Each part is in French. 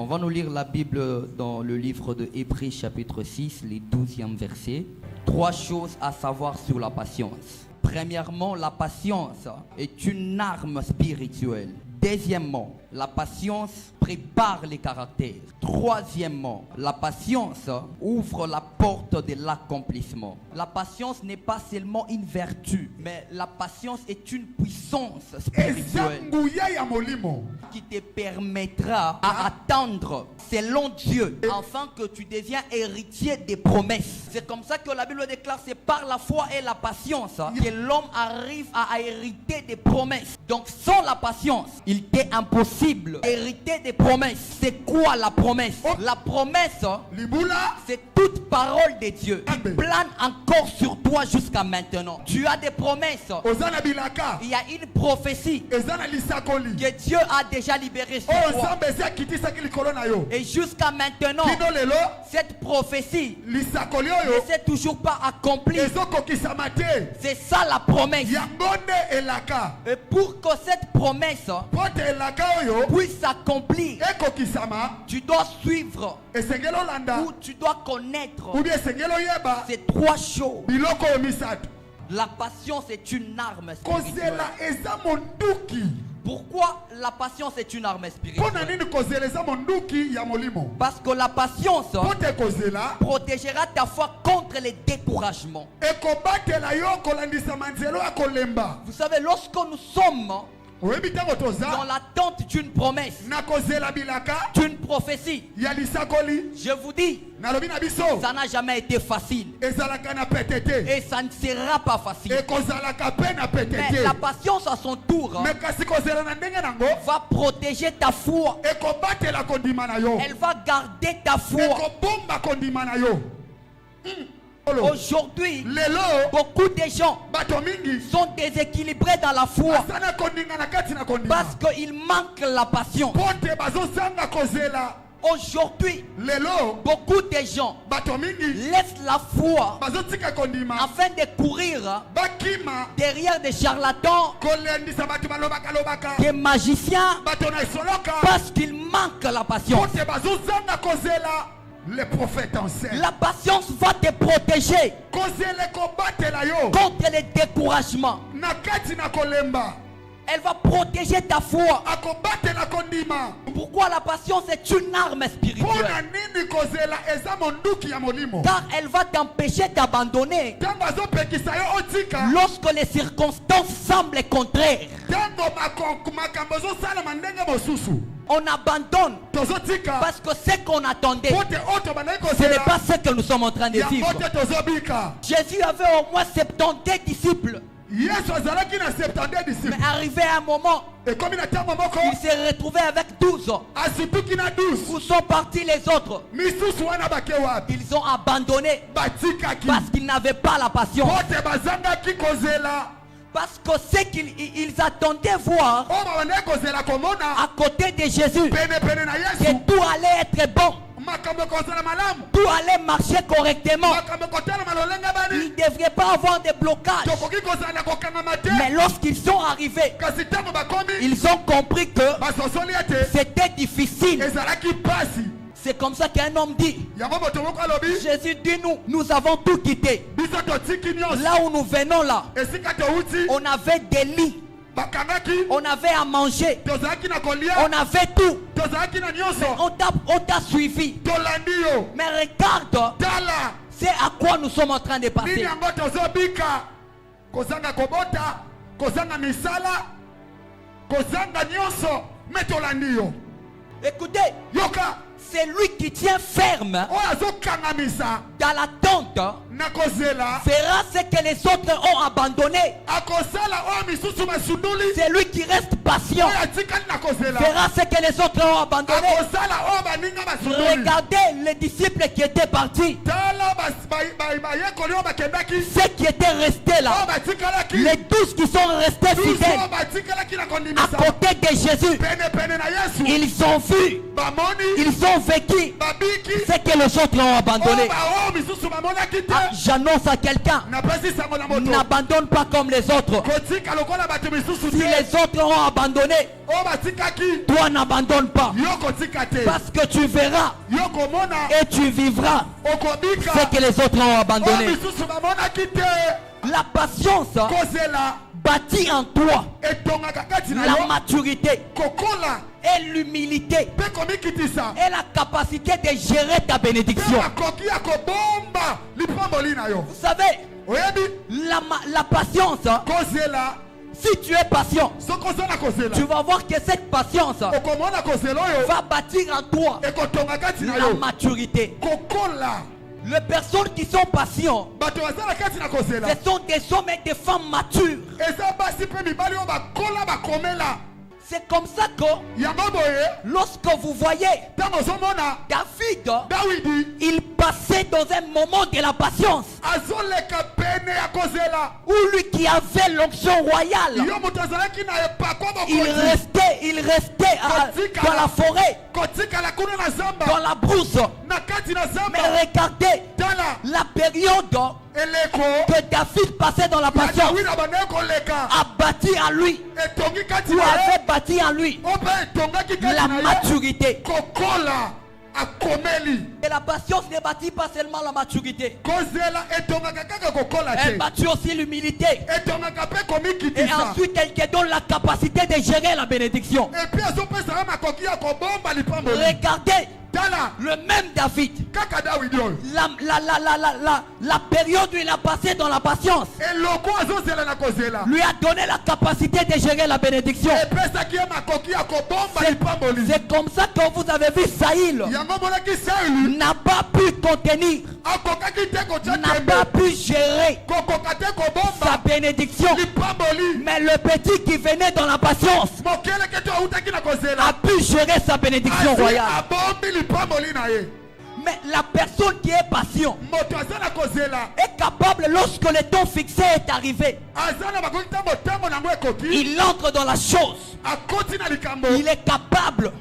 On va nous lire la Bible dans le livre de Hébreux chapitre 6, les 12e versets. 3 choses à savoir sur la patience. Premièrement, la patience est une arme spirituelle. Deuxièmement, la patience prépare les caractères. Troisièmement, la patience ouvre la porte de l'accomplissement. La patience n'est pas seulement une vertu, mais la patience est une puissance spirituelle qui te permettra à attendre selon Dieu, afin que tu deviens héritier des promesses. C'est comme ça que la Bible déclare, c'est par la foi et la patience que l'homme arrive à hériter des promesses. Donc sans la patience, il t'est impossible d'hériter des promesses. C'est quoi la promesse? La promesse, c'est toute parole de Dieu qui plane encore sur toi jusqu'à maintenant. Tu as des promesses. Il y a une prophétie que Dieu a déjà libérée sur toi. Et jusqu'à maintenant, cette prophétie ne s'est toujours pas accomplie. C'est ça la promesse. Et pour que cette promesse puisse s'accomplir, tu dois suivre ou tu dois connaître ces 3 choses. La patience est une arme spirituelle. Pourquoi la patience est une arme spirituelle? Parce que la patience protégera ta foi contre les découragements. Vous savez, lorsque nous sommes dans l'attente d'une promesse, d'une prophétie, je vous dis, ça n'a jamais été facile et ça ne sera pas facile. Mais la patience à son tour va protéger ta foi. Elle va garder ta foi. Aujourd'hui, beaucoup de gens sont déséquilibrés dans la foi parce qu'ils manquent la patience. Aujourd'hui, beaucoup de gens laissent la foi afin de courir derrière des charlatans, des magiciens, parce qu'ils manquent la patience. Les prophètes enseignent. La patience va te protéger contre les découragements. Elle va protéger ta foi. Pourquoi la patience est une arme spirituelle? Car elle va t'empêcher d'abandonner lorsque les circonstances semblent contraires. On abandonne parce que ce qu'on attendait, ce n'est pas ce que nous sommes en train de vivre. Jésus avait au moins 70 disciples. Mais arrivé à un moment, il s'est retrouvé avec 12. Où sont partis les autres? Ils ont abandonné parce qu'ils n'avaient pas la patience. Parce que ce qu'ils attendaient voir à côté de Jésus, que tout allait être bon, tout allait marcher correctement. Ils ne devraient pas avoir de blocage. Mais lorsqu'ils sont arrivés, ils ont compris que c'était difficile. C'est comme ça qu'un homme dit. Jésus dit nous avons tout quitté. Là où nous venons là, on avait des lits, on avait à manger, on avait tout. Mais on t'a suivi. Mais regarde, c'est à quoi nous sommes en train de passer. Écoutez, c'est lui qui tient ferme dans l'attente, verra ce que les autres ont abandonné. C'est lui qui reste patient, verra ce que les autres ont abandonné. Regardez les disciples qui étaient partis, ceux qui étaient restés là, les 12 qui sont restés fidèles à côté de Jésus. Ils ont vu, ils ont vécu ce que les autres ont abandonné. J'annonce à quelqu'un, n'abandonne pas comme les autres. Si les autres ont abandonné, toi n'abandonne pas. Parce que tu verras et tu vivras ce que les autres ont abandonné. La patience bâtit en toi la maturité et l'humilité et la capacité de gérer ta bénédiction. Vous savez, la patience, si tu es patient, tu vas voir que cette patience va bâtir en toi la maturité. Les personnes qui sont patients, ce sont des hommes et des femmes matures. C'est comme ça que lorsque vous voyez David, il passait dans un moment de la patience où lui qui avait l'onction royale, il restait dans la forêt, dans la brousse. Mais regardez la période que David passait dans la patience a bâti à lui, ou avait bâti en lui la maturité. Et la patience ne bâtit pas seulement la maturité, elle bâtit aussi l'humilité. Et ensuite elle te donne la capacité de gérer la bénédiction. Regardez le même David, la période où il a passé dans la patience lui a donné la capacité de gérer la bénédiction. C'est comme ça que vous avez vu Saïl n'a pas pu contenir, n'a pas pu gérer sa bénédiction. Mais le petit qui venait dans la patience a pu gérer sa bénédiction royale. Mais la personne qui est patient est capable, lorsque le temps fixé est arrivé, il entre dans la chose. Il est capable,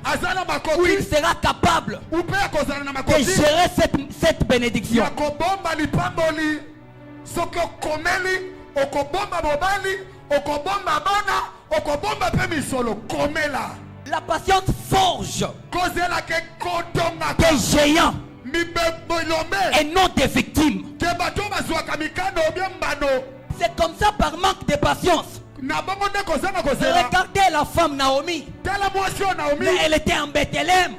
ou il sera capable de gérer cette bénédiction. La patience forge des géants et non des victimes. C'est comme ça, par manque de patience. Regardez la femme Naomi. Mais elle était en Bethléem.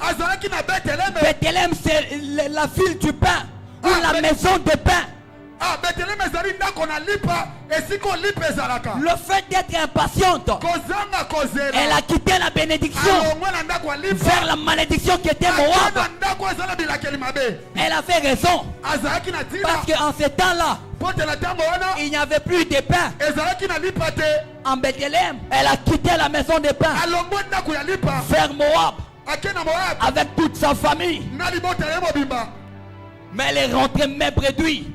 Bethléem, c'est la ville du pain, ou la maison de pain. Le fait d'être impatiente, elle a quitté la bénédiction vers la malédiction qui était Moab. Elle avait raison, parce qu'en ce temps-là, il n'y avait plus de pain en Bethléem. Elle a quitté la maison de pain vers Moab avec toute sa famille. Mais elle est rentrée maigre réduite.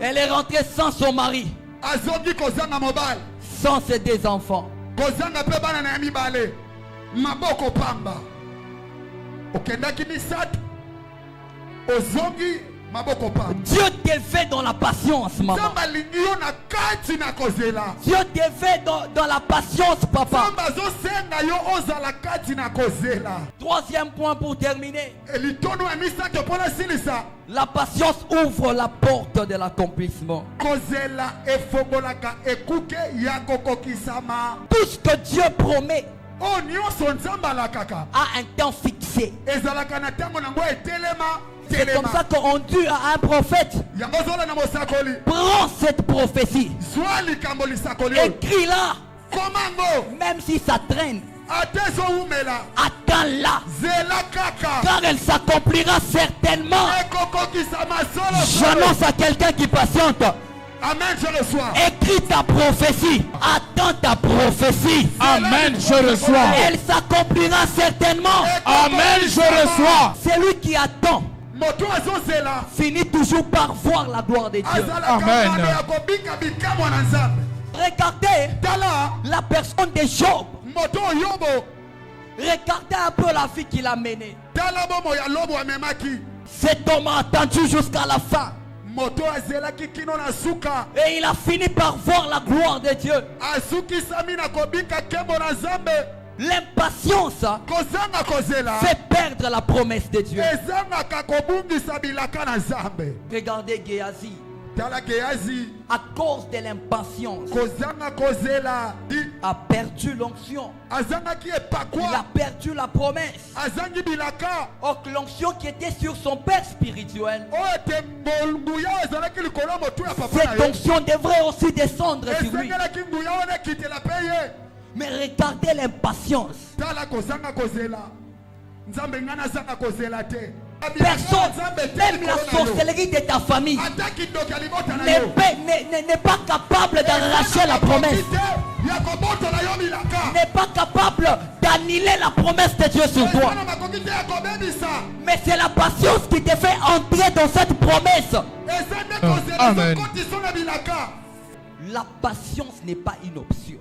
Elle est rentrée sans son mari, sans ses deux enfants. Dieu te fait dans la patience, maman. Dieu te fait dans la patience, papa. Troisième point pour terminer. La patience ouvre la porte de l'accomplissement. Tout ce que Dieu promet a un temps fixé. C'est comme ça qu'on dit à un prophète: prends cette prophétie, écris-la, même si ça traîne, attends-la, car elle s'accomplira certainement. J'annonce à quelqu'un qui patiente: Amen, je reçois. Écris ta prophétie. Attends ta prophétie. Amen, je reçois. Elle s'accomplira certainement. Amen, je reçois. Celui qui attend finit toujours par voir la gloire de Dieu. Amen. Regardez la personne de Job. Regardez un peu la vie qu'il a menée. Cet homme a attendu jusqu'à la fin. moto azelaki kino na suka Et il a fini par voir la gloire de Dieu. asukisami na kobika kembo na Nzambe. L'impatience Kozanga kozela fait perdre la promesse de Dieu. ezangaka kobungisa bilaka na Nzambe. Regardez Géasi. Tala Géasi À cause de l'impatience, kozanga kozela a perdu l'onction. azangaki Il a epakwa perdu la promesse. azangi bilaka Or, l'onction qui était sur son père spirituel, oyo ete nguya ezalaki likolo ya motu ya papa na cette ye onction devrait aussi descendre sur lui. esengelaki nguya wana ekitela mpe ye. Mais regardez l'impatience. Tala kozanga kozela Nzambe ngana zanga kozela te. Personne, même la sorcellerie de ta famille, ataki ndoki alimota na n'est yo n'est pas capable d'arracher la promesse. ya kobota na yo milaka N'est pas capable d'annuler la promesse de Dieu sur toi. wana makoki te ya kobebisa Mais c'est la patience qui te fait entrer dans cette promesse. eza nde kozela Amen. ezokotiso na bilaka La patience n'est pas une option.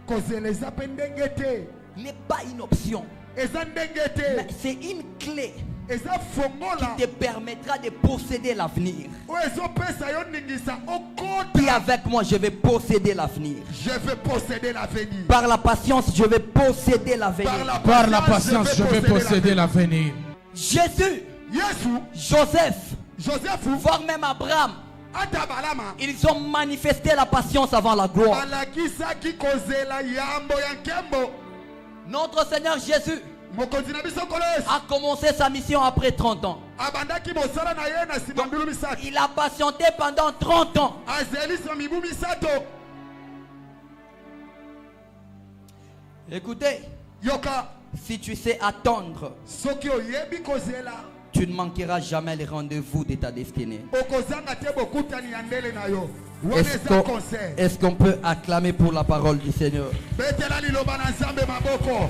kozela eza mpe ndenge te N'est pas une option. eza ndenge Mais te c'est une clé eza qui fongola te permettra de posséder l'avenir. oyo ezopesa yo ningisa Dis okota. avec moi, je vais posséder l'avenir. Je vais posséder l'avenir. Par la patience, je vais posséder Par l'avenir. Par la patience, je vais posséder l'avenir. Jésus, Yesu Joseph, Joseph voire même Abraham, ata balama ils ont manifesté la patience avant la gloire. alakisaki kozela yambo ya nkembo. Notre Seigneur Jésus Mokonzi na biso kolo Yesu a commencé sa mission après 30 ans. abandaki mosala na ye na nsima mbulu misato Il a patienté pendant 30 ans. azelisa mibu misato. Écoutez, Yoka si tu sais attendre, soki oyebi kozela tu ne manqueras jamais les rendez-vous de ta destinée. okozanga te bokutani ya ndele na yo wana eza conseil. Est-ce qu'on peut acclamer pour la parole du Seigneur? Betela liloba na Nzambe maboko.